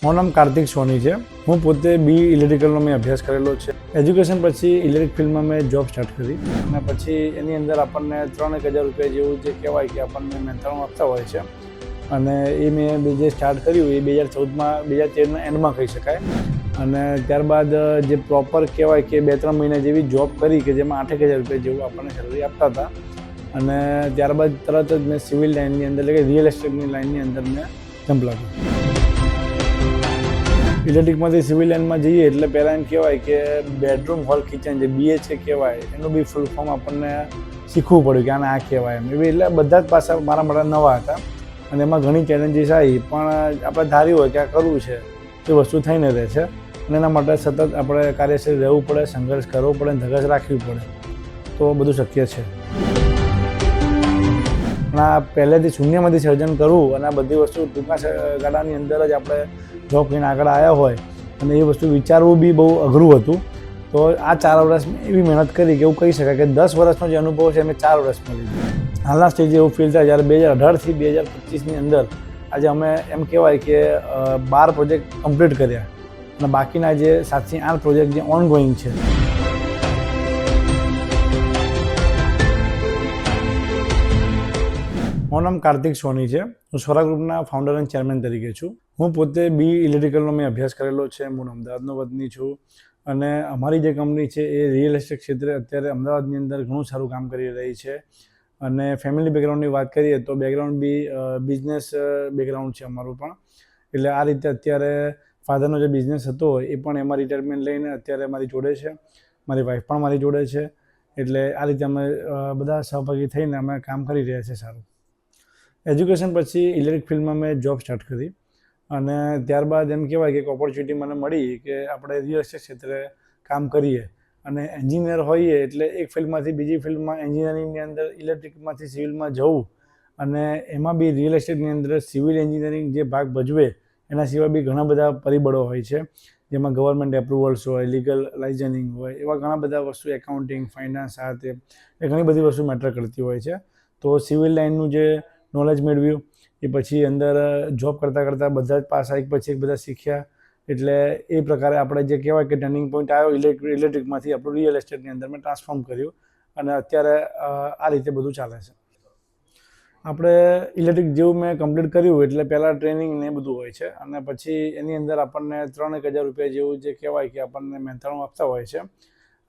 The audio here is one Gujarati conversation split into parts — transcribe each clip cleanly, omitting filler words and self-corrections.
મારું નામ કાર્તિક સોની છે। હું પોતે બી ઇલેક્ટ્રિકલનો મેં અભ્યાસ કરેલો છે। એજ્યુકેશન પછી ઇલેક્ટ્રિક ફિલ્ડમાં મેં જોબ સ્ટાર્ટ કરી અને પછી એની અંદર આપણને 3,000 રૂપિયા જેવું જે કહેવાય કે આપણને મહેનતાણું આપતા હોય છે અને એ મેં જે સ્ટાર્ટ કર્યું એ 2013ના એન્ડમાં કહી શકાય। અને ત્યારબાદ જે પ્રોપર કહેવાય કે 2-3 મહિના જેવી જોબ કરી કે જેમાં 8,000 રૂપિયા જેવું આપણને સેલરી આપતા હતા અને ત્યારબાદ તરત જ મેં સિવિલ લાઇનની અંદર એટલે કે રિયલ એસ્ટેટની લાઇનની અંદર મેં જમ્પ લાગ્યો। ઇલેક્ટ્રિકમાંથી સિવિલ લાઇનમાં જઈએ એટલે પહેલાં એમ કહેવાય કે બેડરૂમ હોલ કિચન જે BHK કહેવાય એનું બી ફૂલ ફોર્મ આપણને શીખવું પડ્યું કે આને આ કહેવાય એમ એવી એટલે બધા જ પાસા મારા માટે નવા હતા અને એમાં ઘણી ચેલેન્જીસ આવી પણ આપણે ધાર્યું હોય કે આ કરવું છે એ વસ્તુ થઈને રહે છે અને એના માટે સતત આપણે કાર્યશીલ રહેવું પડે, સંઘર્ષ કરવો પડે, ધગશ રાખવી પડે તો બધું શક્ય છે। પણ આ પહેલેથી શૂન્યમાંથી સર્જન કરવું અને આ બધી વસ્તુ ટૂંકા ગાળાની અંદર જ આપણે જોબ કરીને આગળ આવ્યા હોય અને એ વસ્તુ વિચારવું બી બહુ અઘરું હતું। તો આ 4 વર્ષ એવી મહેનત કરી કે એવું કહી શકાય કે 10 વર્ષનો જે અનુભવ છે મેં 4 વર્ષમાં લીધો। હાલના સ્ટેજે એવું ફીલ થાય જ્યારે 2018થી 2025ની અંદર આજે અમે એમ કહેવાય કે 12 પ્રોજેક્ટ કમ્પ્લીટ કર્યા અને બાકીના જે 7થી 8 પ્રોજેક્ટ જે ઓનગોઈંગ છે। મારું નામ કાર્તિક સોની છે। હું સ્વરા ગ્રુપના ફાઉન્ડર અને ચેરમેન તરીકે છું। હું પોતે બી ઇલેક્ટ્રિકલનો મેં અભ્યાસ કરેલો છે। હું અમદાવાદનો વતની છું અને અમારી જે કંપની છે એ રિયલ એસ્ટેટ ક્ષેત્રે અત્યારે અમદાવાદની અંદર ઘણું સારું કામ કરી રહી છે અને ફેમિલી બેકગ્રાઉન્ડની વાત કરીએ તો બેકગ્રાઉન્ડ બી બિઝનેસ બેકગ્રાઉન્ડ છે અમારું પણ। એટલે આ રીતે અત્યારે ફાધરનો જે બિઝનેસ હતો એ પણ એમાં રિટાયરમેન્ટ લઈને અત્યારે મારી જોડે છે, મારી વાઈફ પણ મારી જોડે છે। એટલે આ રીતે અમે બધા સહભાગી થઈને અમે કામ કરી રહ્યા છીએ સારું। એજ્યુકેશન પછી ઇલેક્ટ્રિક ફિલ્ડમાં મેં જોબ સ્ટાર્ટ કરી અને ત્યારબાદ એમ કહેવાય કે એક ઓપોર્ચ્યુનિટી મને મળી કે આપણે રિયલ એસ્ટેટ ક્ષેત્રે કામ કરીએ અને એન્જિનિયર હોઈએ એટલે એક ફિલ્ડમાંથી બીજી ફિલ્ડમાં એન્જિનિયરિંગની અંદર ઇલેક્ટ્રિકમાંથી સિવિલમાં જવું અને એમાં બી રિયલ એસ્ટેટની અંદર સિવિલ એન્જિનિયરિંગ જે ભાગ ભજવે એના સિવાય બી ઘણા બધા પરિબળો હોય છે જેમાં ગવર્મેન્ટ એપ્રુવલ્સ હોય, લીગલ લાઇઝનિંગ હોય, એવા ઘણા બધા વસ્તુ એકાઉન્ટિંગ, ફાઇનાન્સ આ તે એ ઘણી બધી વસ્તુ મેટર કરતી હોય છે। તો સિવિલ લાઇનનું જે નોલેજ મેળવ્યું એ પછી અંદર જોબ કરતાં બધા જ પાસા એક પછી એક બધા શીખ્યા। એટલે એ પ્રકારે આપણે જે કહેવાય કે ટર્નિંગ પોઈન્ટ આવ્યો ઇલેક્ટ્રિકમાંથી આપણું રિયલ એસ્ટેટની અંદર મેં ટ્રાન્સફોર્મ કર્યું અને અત્યારે આ રીતે બધું ચાલે છે। આપણે ઇલેક્ટ્રિક જેવું મેં કમ્પ્લીટ કર્યું એટલે પહેલાં ટ્રેનિંગ ને એ બધું હોય છે અને પછી એની અંદર આપણને 3,000 રૂપિયા જેવું જે કહેવાય કે આપણને મહેનતાણું આપતા હોય છે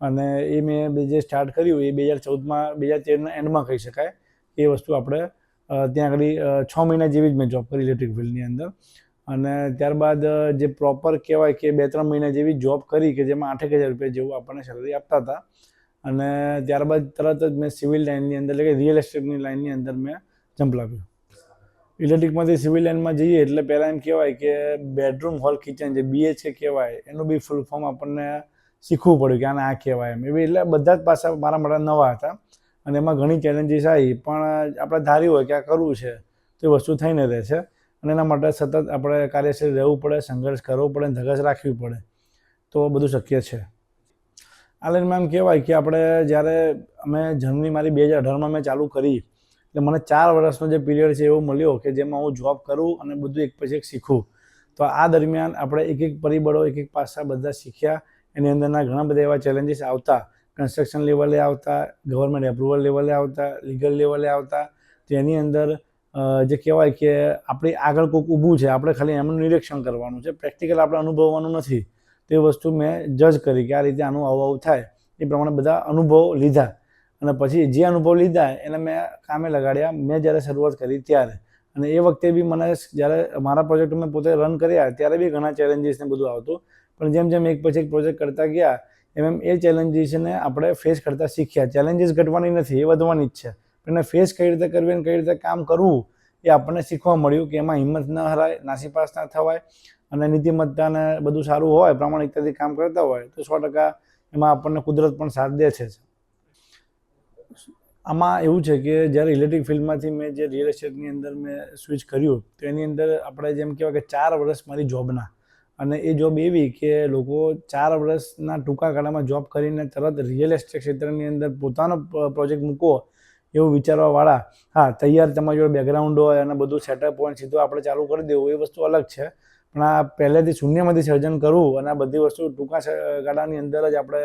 અને એ મેં જે સ્ટાર્ટ કર્યું એ 2013ના એન્ડમાં કહી શકાય એ વસ્તુ આપણે ત્યાં આગળ 6 મહિના જેવી જ મેં જોબ કરી ઇલેક્ટ્રિક ફિલ્ડની અંદર અને ત્યારબાદ જે પ્રોપર કહેવાય કે 2-3 મહિના જેવી જોબ કરી કે જેમાં 8,000 રૂપિયા જેવું આપણને સેલરી આપતા હતા અને ત્યારબાદ તરત જ મેં સિવિલ લાઇનની અંદર એટલે કે રિયલ એસ્ટેટની લાઇનની અંદર મેં જમ્પ લાગ્યો। ઇલેક્ટ્રિકમાંથી સિવિલ લાઇનમાં જઈએ એટલે પહેલાં એમ કહેવાય કે બેડરૂમ હોલ કિચન જે BHK કહેવાય એનું બી ફૂલ ફોર્મ આપણને શીખવું પડ્યું કે આને આ કહેવાય એમ એવી એટલે બધા જ પાસા મારા માટે નવા હતા અને એમાં ઘણી ચેલેન્જીસ આવી પણ આપણે ધાર્યું હોય કે આ કરવું છે તો એ વસ્તુ થઈને રહે છે અને એના માટે સતત આપણે કાર્યશીલ રહેવું પડે, સંઘર્ષ કરવો પડે, ધગશ રાખવી પડે તો બધું શક્ય છે। આ લાઇનમાં એમ કહેવાય કે આપણે જ્યારે અમે જર્ની મારી 2018માં મેં ચાલુ કરી એટલે મને 4 વર્ષનો જે પીરિયડ છે એવો મળ્યો કે જેમાં હું જોબ કરું અને બધું એક પછી એક શીખું। તો આ દરમિયાન આપણે એક પરિબળો, એક પાસા બધા શીખ્યા। એની અંદરના ઘણા બધા એવા ચેલેન્જીસ આવતા, કન્સ્ટ્રક્શન લેવલે આવતા, ગવર્મેન્ટ એપ્રુવલ લેવલે આવતા, લીગલ લેવલે આવતા। તો એની અંદર જે કહેવાય કે આપણી આગળ કોઈક ઊભું છે, આપણે ખાલી એમનું નિરીક્ષણ કરવાનું છે, પ્રેક્ટિકલ આપણે અનુભવવાનું નથી। તો એ વસ્તુ મેં જજ કરી કે આ રીતે આનું આવું થાય એ પ્રમાણે બધા અનુભવ લીધા અને પછી જે અનુભવ લીધા એને મેં કામે લગાડ્યા મેં જ્યારે શરૂઆત કરી ત્યારે। અને એ વખતે બી મને જ્યારે મારા પ્રોજેક્ટ મેં પોતે રન કર્યા ત્યારે બી ઘણા ચેલેન્જીસ ને બધું આવતું પણ જેમ જેમ એક પછી એક પ્રોજેક્ટ કરતા ગયા એમ એ ચેલેન્જીસને આપણે ફેસ કરતા શીખ્યા। ચેલેન્જીસ ઘટવાની નથી, એ વધવાની જ છે પણ એને ફેસ કઈ રીતે કરવી અને કઈ રીતે કામ કરવું એ આપણને શીખવા મળ્યું કે એમાં હિંમત ન હરાય, નાસીપાસ ના થવાય અને નીતિમત્તાને બધું સારું હોય, પ્રામાણિકતાથી કામ કરતા હોય તો 100% એમાં આપણને કુદરત પણ સાથ દે છે। આમાં એવું છે કે જ્યારે ઇલેક્ટ્રિક ફિલ્ડમાંથી મેં જે રિયલ એસ્ટેટની અંદર મેં સ્વિચ કર્યું તો એની અંદર આપણે જેમ કહેવાય કે 4 વર્ષ મારી જોબના અને એ જોબ એવી કે લોકો 4 વર્ષના ટૂંકા ગાળામાં જોબ કરીને તરત રિયલ એસ્ટેટ ક્ષેત્રની અંદર પોતાનો પ્રોજેક્ટ મૂકો એવું વિચારવાવાળા, હા તૈયાર તમારી જોડે બેકગ્રાઉન્ડ હોય અને બધું સેટઅપ હોય સીધું આપણે ચાલુ કરી દેવું એ વસ્તુ અલગ છે પણ આ પહેલેથી શૂન્યમાંથી સર્જન કરવું અને આ બધી વસ્તુ ટૂંકા ગાળાની અંદર જ આપણે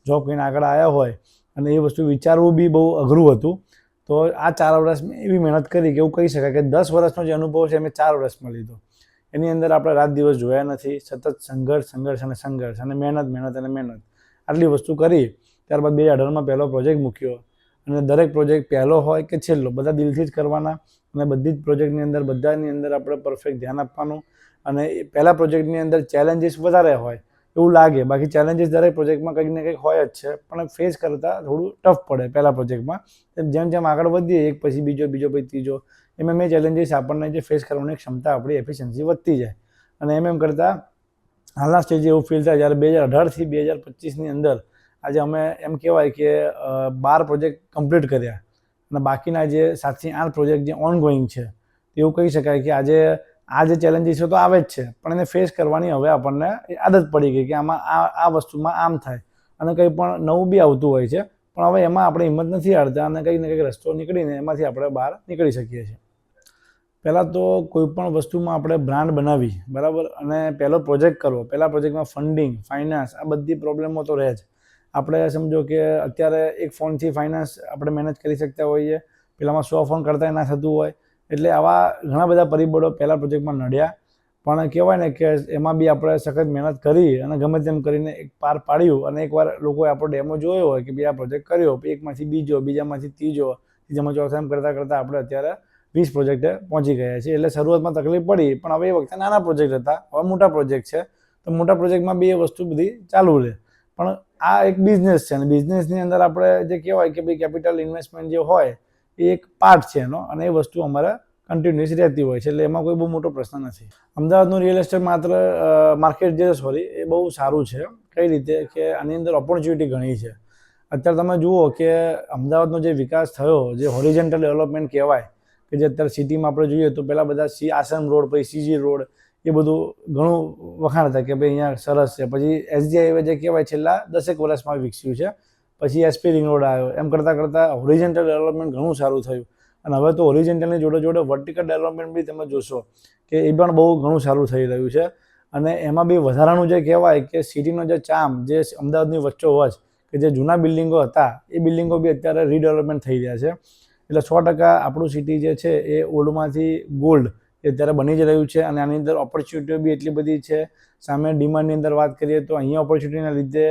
જોબ કરીને આગળ આવ્યા હોય અને એ વસ્તુ વિચારવું બી બહુ અઘરું હતું. તો આ 4 વર્ષ મેં એવી મહેનત કરી કે એવું કહી શકાય કે 10 વર્ષનો જે અનુભવ છે મેં 4 વર્ષમાં લીધો. એની અંદર આપણે રાત દિવસ જોયા નથી, સતત સંઘર્ષ અને મહેનત આટલી વસ્તુ કરી. ત્યારબાદ 2018માં પહેલો પ્રોજેક્ટ મૂક્યો અને દરેક પ્રોજેક્ટ પહેલો હોય કે છેલ્લો બધા દિલથી જ કરવાના અને બધી જ પ્રોજેક્ટની અંદર બધાની અંદર આપણે પરફેક્ટ ધ્યાન આપવાનું. અને પહેલા પ્રોજેક્ટની અંદર ચેલેન્જીસ વધારે હોય એવું લાગે, બાકી ચેલેન્જીસ દરેક પ્રોજેક્ટમાં કંઈક ને કંઈક હોય જ છે, પણ ફેસ કરતાં થોડું ટફ પડે પહેલા પ્રોજેક્ટમાં. જેમ આગળ વધીએ એક પછી બીજો પછી ત્રીજો એમ ચેલેન્જીસ આપણને જે ફેસ કરવાની ક્ષમતા આપણી એફિશિયન્સી વધતી જાય. અને એમ કરતાં હાલના સ્ટેજે એવું ફીલ થાય જ્યારે 2018થી 2025ની અંદર આજે અમે એમ કહેવાય કે 12 પ્રોજેક્ટ કમ્પ્લીટ કર્યા અને બાકીના જે 7થી 8 પ્રોજેક્ટ જે ઓનગોઈંગ છે એવું કહી શકાય કે આજે આ જે ચેલેન્જીસ તો આવે જ છે, પણ એને ફેસ કરવાની હવે આપણને આદત પડી ગઈ કે આમાં આ વસ્તુમાં આમ થાય અને કંઈ પણ નવું બી આવતું હોય છે, પણ હવે એમાં આપણે હિંમત નથી હારતા અને કંઈક ને કંઈક રસ્તો નીકળીને એમાંથી આપણે બહાર નીકળી શકીએ છીએ. પહેલાં તો કોઈ પણ વસ્તુમાં આપણે બ્રાન્ડ બનાવી, બરાબર, અને પહેલો પ્રોજેક્ટ કરવો, પહેલા પ્રોજેક્ટમાં ફંડિંગ, ફાઇનાન્સ આ બધી પ્રોબ્લેમો તો રહે જ. આપણે સમજો કે અત્યારે એક ફોનથી ફાઇનાન્સ આપણે મેનેજ કરી શકતા હોઈએ, પેલામાં 100 ફોન કરતાં ના થતું હોય. એટલે આવા ઘણા બધા પરિબળો પહેલા પ્રોજેક્ટમાં નડ્યા, પણ કહેવાય ને કે એમાં બી આપણે સખત મહેનત કરી અને ગમે તેમ કરીને એક પાર પાડ્યું. અને એકવાર લોકોએ આપણો ડેમો જોયો હોય કે ભાઈ આ પ્રોજેક્ટ કર્યો, એકમાંથી બીજો, બીજામાંથી ત્રીજો, ત્રીજામાં ચોથા એમ કરતાં આપણે અત્યારે 20 પ્રોજેક્ટે પહોંચી ગયા છે. એટલે શરૂઆતમાં તકલીફ પડી, પણ હવે એ વખતે નાના પ્રોજેક્ટ હતા, હવે મોટા પ્રોજેક્ટ છે, તો મોટા પ્રોજેક્ટમાં બી એ વસ્તુ બધી ચાલુ રહે. પણ આ એક બિઝનેસ છે અને બિઝનેસની અંદર આપણે જે કહેવાય કે ભાઈ કેપિટલ ઇન્વેસ્ટમેન્ટ જે હોય એ એક પાર્ટ છે એનો, અને એ વસ્તુ અમારે કન્ટિન્યુઅસ રહેતી હોય છે. એટલે એમાં કોઈ બહુ મોટો પ્રશ્ન નથી. અમદાવાદનું રિયલ એસ્ટેટ માર્કેટ જે એ બહુ સારું છે. કઈ રીતે કે આની અંદર ઓપોર્ચ્યુનિટી ઘણી છે. અત્યારે તમે જુઓ કે અમદાવાદનો જે વિકાસ થયો, જે હોરિઝોન્ટલ ડેવલપમેન્ટ કહેવાય, કે જે અત્યારે સિટીમાં આપણે જોઈએ તો પહેલાં બધા આશ્રમ રોડ, પછી સીજી રોડ, એ બધું ઘણું વખાણ હતા કે ભાઈ અહીંયા સરસ છે. પછી એસજી હાઈવે જે કહેવાય છેલ્લા 10 વર્ષમાં વિકસ્યું છે. પછી એસપી રિંગ રોડ આવ્યો. એમ કરતાં હોરિઝોન્ટલ ડેવલપમેન્ટ ઘણું સારું થયું. અને હવે તો હોરિઝોન્ટલની જોડે વર્ટિકલ ડેવલપમેન્ટ બી તમે જોશો કે એ પણ બહુ ઘણું સારું થઈ રહ્યું છે. અને એમાં બી વધારાનું જે કહેવાય કે સિટીનો જે ચાર્મ, જે અમદાવાદની વચ્ચોવચ કે જે જૂના બિલ્ડિંગો હતા એ બિલ્ડિંગો બી અત્યારે રીડેવલપમેન્ટ થઈ રહ્યા છે. એટલે 100% આપણું સિટી જે છે એ ઓલ્ડમાંથી ગોલ્ડ એ અત્યારે બની જ રહ્યું છે. અને આની અંદર ઓપોર્ચ્યુનિટીઓ બી એટલી બધી છે. સામે ડિમાન્ડની અંદર વાત કરીએ તો અહીંયા ઓપોર્ચ્યુનિટીના લીધે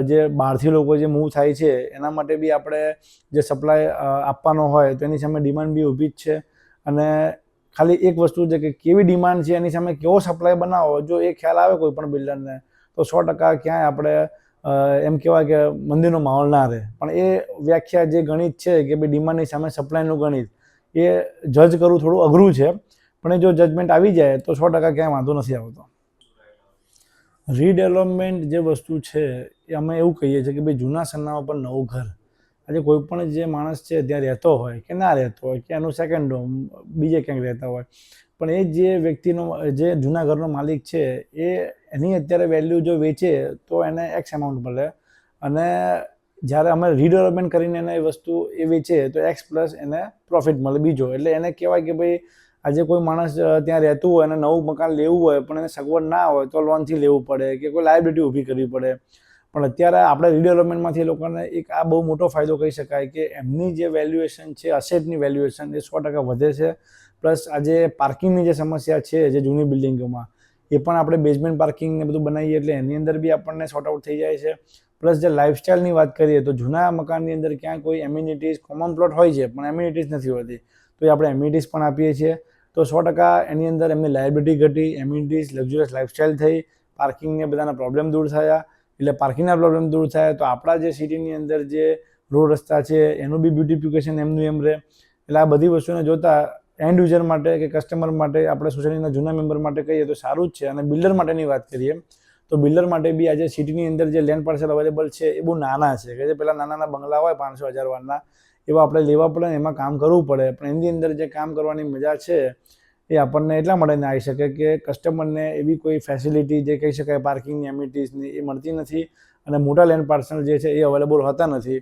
જે બહારથી લોકો જે મૂવ થાય છે એના માટે બી આપણે જે સપ્લાય આપવાનો હોય તો એની સામે ડિમાન્ડ બી ઊભી જ છે. અને ખાલી એક વસ્તુ છે કે કેવી ડિમાન્ડ છે એની સામે કેવો સપ્લાય બનાવો, જો એ ખ્યાલ આવે કોઈ પણ બિલ્ડરને તો 100% ક્યાંય આપણે એમ કહેવાય કે મંદિરનો માહોલ ના રહે. પણ એ વ્યાખ્યા જે ગણિત છે કે ભાઈ ડિમાન્ડની સામે સપ્લાયનું ગણિત એ જજ કરવું થોડું અઘરું છે. પણ એ જો જજમેન્ટ આવી જાય તો 100% ક્યાંય વાંધો નથી આવતો. રીડેવલપમેન્ટ જે વસ્તુ છે એ અમે એવું કહીએ છીએ કે ભાઈ જૂના સરનામા પર નવું ઘર. આજે કોઈ પણ જે માણસ છે ત્યાં રહેતો હોય કે ના રહેતો હોય કે એનું સેકન્ડ હોમ બીજે ક્યાંક રહેતા હોય, પણ એ જે વ્યક્તિનો જે જૂના ઘરનો માલિક છે એની અત્યારે વેલ્યુ જો વેચે તો એને એક્સ અમાઉન્ટ મળે. અને જ્યારે અમે રીડેવલપમેન્ટ કરીને એને એ વસ્તુ એ વેચે તો એક્સ પ્લસ એને પ્રોફિટ મળે બીજો. એટલે એને કહેવાય કે ભાઈ આજે કોઈ માણસ ત્યાં રહેતું હોય અને નવું મકાન લેવું હોય પણ એને સગવડ ના હોય તો લોનથી લેવું પડે કે કોઈ લાયબિલિટી ઊભી કરવી પડે. પણ અત્યારે આપણે રીડેવલપમેન્ટમાંથી લોકોને એક આ બહુ મોટો ફાયદો કહી શકાય કે એમની જે વેલ્યુએશન છે, અસેટની વેલ્યુએશન એ 100% વધે છે. પ્લસ આજે પાર્કિંગની જે સમસ્યા છે જે જૂની બિલ્ડિંગોમાં એ પણ આપણે બેઝમેન્ટ પાર્કિંગ ને બધું બનાવીએ એટલે એની અંદર બી આપણને સોર્ટ આઉટ થઈ જાય છે. પ્લસ જે લાઇફસ્ટાઇલની વાત કરીએ તો જૂના મકાનની અંદર ક્યાં કોઈ એમ્યુનિટીઝ કોમન પ્લોટ હોય છે પણ એમ્યુનિટીઝ નથી હોતી, તો એ આપણે એમ્યુનિટીઝ પણ આપીએ છીએ. તો 100% એની અંદર એમની લાયબિલિટી ઘટી, એમ્યુનિટીઝ, લક્ઝુરિયસ લાઇફસ્ટાઇલ થઈ, પાર્કિંગને બધાના પ્રોબ્લેમ દૂર થયા. એટલે પાર્કિંગના પ્રોબ્લેમ દૂર થાય તો આપણા જે સિટીની અંદર જે રોડ રસ્તા છે એનું બી બ્યુટિફિકેશન એમનું એમ રહે. એટલે આ બધી વસ્તુને જોતાં એન્ડ યુઝર માટે કે કસ્ટમર માટે આપણે સોસાયટીના જૂના મેમ્બર માટે કહીએ તો સારું જ છે. અને બિલ્ડર માટેની વાત કરીએ તો બિલ્ડર માટે બી આજે સિટીની અંદર જે લેન્ડ પાર્સલ અવેલેબલ છે એ બહુ નાના છે કે જે પહેલાં નાના બંગલા હોય 500,000 વારના એવા આપણે લેવા પડે ને એમાં કામ કરવું પડે. પણ એની અંદર જે કામ કરવાની મજા છે એ આપણને એટલા માટે ના આવી શકે કે કસ્ટમરને એવી કોઈ ફેસિલિટી જે કહી શકાય પાર્કિંગની એમ્યુનિટીઝની એ મળતી નથી અને મોટા લેન્ડ પાર્સલ જે છે એ અવેલેબલ હોતા નથી.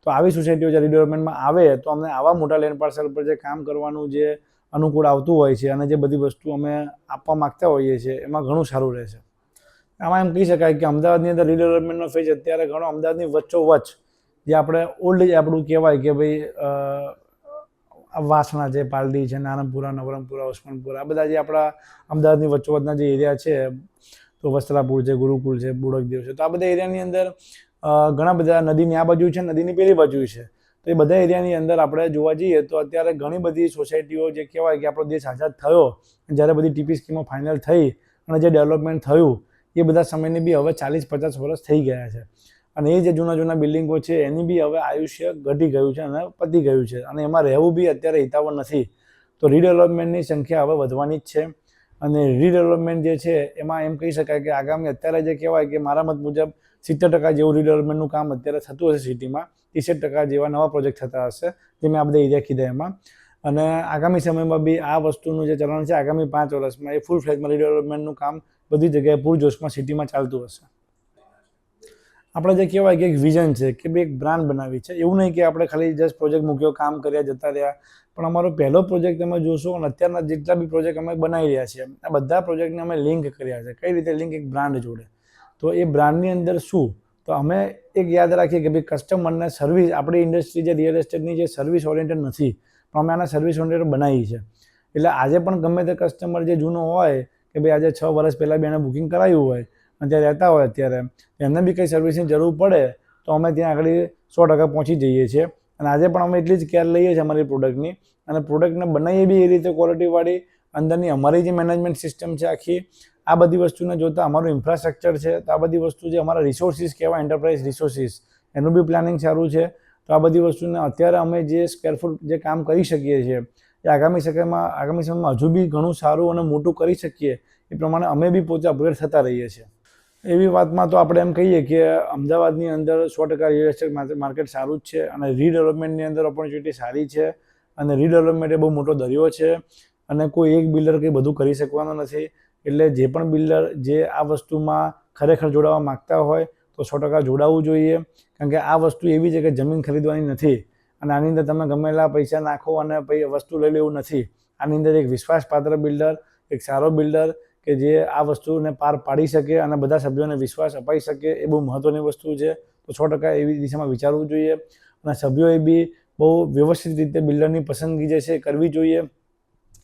તો આવી સોસાયટીઓ જે રીડેવલપમેન્ટમાં આવે તો અમને આવા મોટા લેન્ડ પાર્સલ પર જે કામ કરવાનું જે અનુકૂળ આવતું હોય છે અને જે બધી વસ્તુ અમે આપવા માગતા હોઈએ છીએ એમાં ઘણું સારું રહે છે. આમાં એમ કહી શકાય કે અમદાવાદની અંદર રીડેવલપમેન્ટનો ફેઝ અત્યારે ઘણો અમદાવાદની વચ્ચોવચ્ચ જે આપણે ઓલ્ડ આપણું કહેવાય કે ભાઈ વાસણા છે, પાલડી છે, નારણપુરા, નવરંગપુરા, ઉસ્માનપુરા, આ બધા જે આપણા અમદાવાદની વચ્ચોવચ્ચના જે એરિયા છે, તો વસ્ત્રાપુર છે, ગુરુકુલ છે, બોડકદેવ છે, તો આ બધા એરિયાની અંદર ઘણા બધા નદીની આ બાજુ છે, નદીની પેલી બાજુ છે. તો એ બધા એરિયાની અંદર આપણે જોવા જઈએ તો અત્યારે ઘણી બધી સોસાયટીઓ જે કહેવાય કે આપણો દેશ આઝાદ થયો, જ્યારે બધી ટીપી સ્કીમો ફાઇનલ થઈ અને જે ડેવલપમેન્ટ થયું એ બધા સમયને બી હવે 40-50 વર્ષ થઈ ગયા છે. અને એ જે જૂના જૂના બિલ્ડિંગો છે એની બી હવે આયુષ્ય ઘટી ગયું છે અને પતી ગયું છે અને એમાં રહેવું બી અત્યારે હિતાવહ નથી. તો રીડેવલપમેન્ટની સંખ્યા હવે વધવાની જ છે. અને રીડેવલપમેન્ટ જે છે એમાં એમ કહી શકાય કે આગામી અત્યારે જે કહેવાય કે મારા મત મુજબ 70% જેવું રીડેવલપમેન્ટનું કામ અત્યારે થતું હશે સિટીમાં, 30% જેવા નવા પ્રોજેક્ટ થતા હશે, જે મેં આ બધા એરિયા કીધા એમાં. અને આગામી સમયમાં બી આ વસ્તુનું જે ચલણ છે આગામી 5 વર્ષમાં એ ફૂલ ફ્લેજમાં રીડેવલપમેન્ટનું કામ બધી જગ્યાએ પૂરજોશમાં સિટીમાં ચાલતું હશે. આપણે જે કહેવાય કે એક વિઝન છે કે ભાઈ એક બ્રાન્ડ બનાવી છે, એવું નહીં કે આપણે ખાલી જસ્ટ પ્રોજેક્ટ મૂક્યો, કામ કર્યા, જતા રહ્યા, પણ અમારો પહેલો પ્રોજેક્ટ તમે જોશો અને અત્યારના જેટલા બી પ્રોજેક્ટ અમે બનાવી રહ્યા છીએ, આ બધા પ્રોજેક્ટને અમે લિંક કર્યા છે. કઈ રીતે લિંક? એક બ્રાન્ડ જોડે. તો એ બ્રાન્ડની અંદર શું? તો અમે એક યાદ રાખીએ કે ભાઈ કસ્ટમરને સર્વિસ, આપણી ઇન્ડસ્ટ્રી જે રિયલ એસ્ટેટની જે સર્વિસ ઓરિએન્ટેડ નથી, પણ અમે આના સર્વિસ ઓરિએન્ટેડ બનાવી છે. એટલે આજે પણ ગમે તે કસ્ટમર જે જૂનો હોય કે ભાઈ આજે 6 વર્ષ પહેલાં બી એને બુકિંગ કરાવ્યું હોય અને ત્યાં રહેતા હોય અત્યારે, એમને બી કંઈ સર્વિસની જરૂર પડે તો અમે ત્યાં આગળ 100% પહોંચી જઈએ છીએ. અને આજે પણ અમે એટલી જ કેર લઈએ છીએ અમારી પ્રોડક્ટની અને પ્રોડક્ટને બનાવીએ બી એ રીતે ક્વોલિટીવાળી. અંદરની અમારી જે મેનેજમેન્ટ સિસ્ટમ છે આખી, આ બધી વસ્તુને જોતાં અમારું ઇન્ફ્રાસ્ટ્રક્ચર છે, તો આ બધી વસ્તુ જે અમારા રિસોર્સિસ કહેવાય, એન્ટરપ્રાઇઝ રિસોર્સિસ, એનું બી પ્લાનિંગ સારું છે. તો આ બધી વસ્તુને અત્યારે અમે જે સ્ક્વેર ફૂટ જે કામ કરી શકીએ છીએ એ આગામી સમયમાં હજુ બી ઘણું સારું અને મોટું કરી શકીએ એ પ્રમાણે અમે બી પોતે અપગ્રેડ થતા રહીએ છીએ. એવી વાતમાં તો આપણે એમ કહીએ કે અમદાવાદની અંદર 100% રિયલ એસ્ટેટ માર્કેટ સારું જ છે અને રીડેવલપમેન્ટની અંદર ઓપોર્ચ્યુનિટી સારી છે. અને રીડેવલપમેન્ટ એ બહુ મોટો દરિયો છે અને કોઈ એક બિલ્ડર કંઈ બધું કરી શકવાનો નથી. એટલે જે પણ બિલ્ડર જે આ વસ્તુમાં ખરેખર જોડાવા માગતા હોય તો 100% જોડાવવું જોઈએ. કારણ કે આ વસ્તુ એવી છે કે જમીન ખરીદવાની નથી અને આની અંદર તમે ગમેલા પૈસા નાખો અને પછી વસ્તુ લઈ લેવું નથી. આની અંદર એક વિશ્વાસપાત્ર બિલ્ડર, એક સારો બિલ્ડર કે જે આ વસ્તુને પાર પાડી શકે અને બધા સભ્યોને વિશ્વાસ અપાઈ શકે, એ બહુ મહત્ત્વની વસ્તુ છે. તો 100% એવી દિશામાં વિચારવું જોઈએ અને સભ્યોએ બી બહુ વ્યવસ્થિત રીતે બિલ્ડરની પસંદગી જે છે કરવી જોઈએ.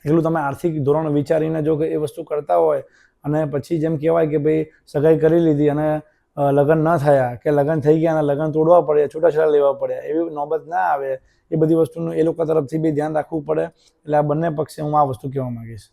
એટલું તમે આર્થિક ધોરણ વિચારીને જો કે એ વસ્તુ કરતા હોય અને પછી જેમ કહેવાય કે ભાઈ સગાઈ કરી લીધી અને લગ્ન ન થયા કે લગ્ન થઈ ગયા અને લગ્ન તોડવા પડ્યા, છૂટાછેડા લેવા પડ્યા, એવી નોબત ના આવે. એ બધી વસ્તુનું એ લોકો તરફથી બી ધ્યાન રાખવું પડે. એટલે આ બંને પક્ષે હું આ વસ્તુ કહેવા માંગીશ.